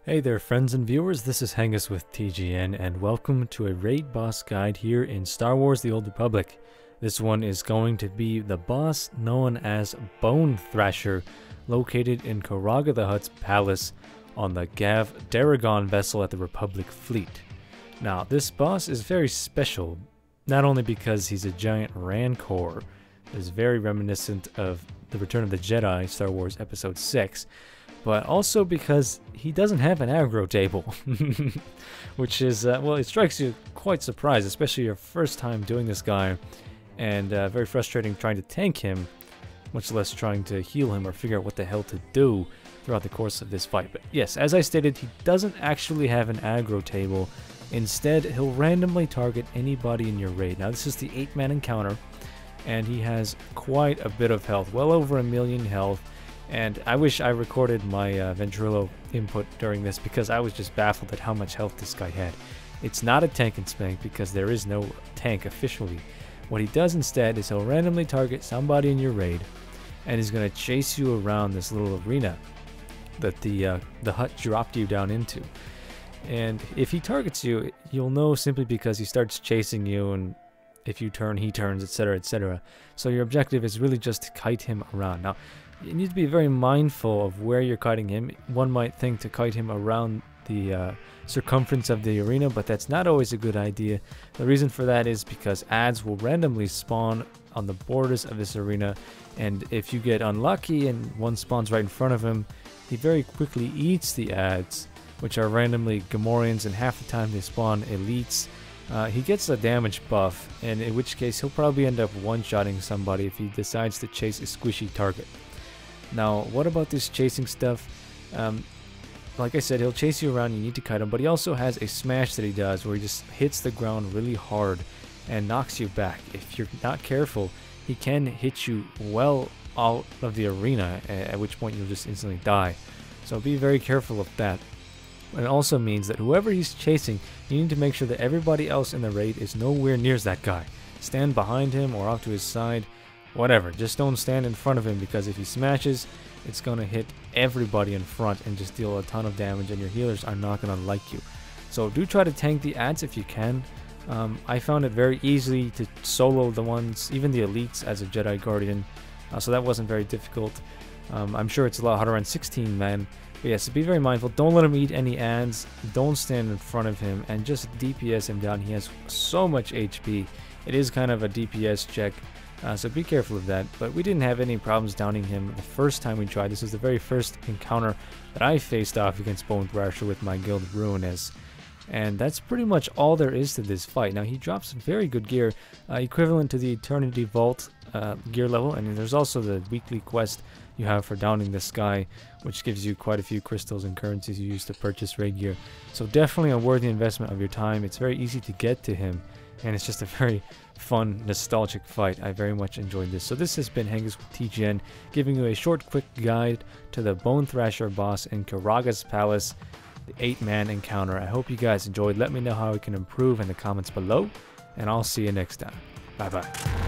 Hey there friends and viewers, this is Hengest with TGN and welcome to a raid boss guide here in Star Wars The Old Republic. This one is going to be the boss known as Bonethrasher, located in Karagga the Hutt's palace on the Gav Daragon vessel at the Republic fleet. Now this boss is very special, not only because he's a giant rancor, is very reminiscent of The Return of the Jedi, Star Wars Episode 6, but also because he doesn't have an aggro table, which is, well, it strikes you quite surprised, especially your first time doing this guy, and very frustrating trying to tank him, much less trying to heal him or figure out what the hell to do throughout the course of this fight. But yes, as I stated, he doesn't actually have an aggro table. Instead, he'll randomly target anybody in your raid. Now, this is the 8-man encounter, and he has quite a bit of health, well over 1,000,000 health. And I wish I recorded my Ventrilo input during this because I was just baffled at how much health this guy had. It's not a tank and spank because there is no tank officially. What he does instead is he'll randomly target somebody in your raid, and he's going to chase you around this little arena that the hut dropped you down into. And if he targets you, you'll know simply because he starts chasing you, and if you turn, he turns, etc., etc. So your objective is really just to kite him around. Now, you need to be very mindful of where you're kiting him. One might think to kite him around the circumference of the arena, but that's not always a good idea. The reason for that is because ads will randomly spawn on the borders of this arena, and if you get unlucky and one spawns right in front of him, he very quickly eats the ads, which are randomly Gamorreans, and half the time they spawn elites. He gets a damage buff, and in which case he'll probably end up one-shotting somebody if he decides to chase a squishy target. Now, what about this chasing stuff? Like I said, he'll chase you around, you need to kite him, but he also has a smash that he does where he just hits the ground really hard and knocks you back. If you're not careful, he can hit you well out of the arena, at which point you'll just instantly die. So be very careful of that. It also means that whoever he's chasing, you need to make sure that everybody else in the raid is nowhere near that guy. Stand behind him or off to his side. Whatever, just don't stand in front of him, because if he smashes, it's going to hit everybody in front and just deal a ton of damage, and your healers are not going to like you. So do try to tank the ads if you can. I found it very easy to solo the ones, even the elites, as a Jedi Guardian, so that wasn't very difficult. I'm sure it's a lot harder on 16-man, but yes, be very mindful. Don't let him eat any ads, don't stand in front of him, and just DPS him down. He has so much HP. It is kind of a DPS check. So be careful of that, but we didn't have any problems downing him the first time we tried. This was the very first encounter that I faced off against Bonethrasher with my guild Ruinous. And that's pretty much all there is to this fight. Now, he drops very good gear, equivalent to the Eternity Vault gear level, and there's also the weekly quest you have for downing this guy, which gives you quite a few crystals and currencies you use to purchase raid gear. So definitely a worthy investment of your time. It's very easy to get to him, and it's just a very fun, nostalgic fight. I very much enjoyed this. So this has been Hengest with TGN, giving you a short, quick guide to the Bonethrasher boss in Karagga's palace, the 8-man encounter. I hope you guys enjoyed. Let me know how we can improve in the comments below, and I'll see you next time. Bye-bye.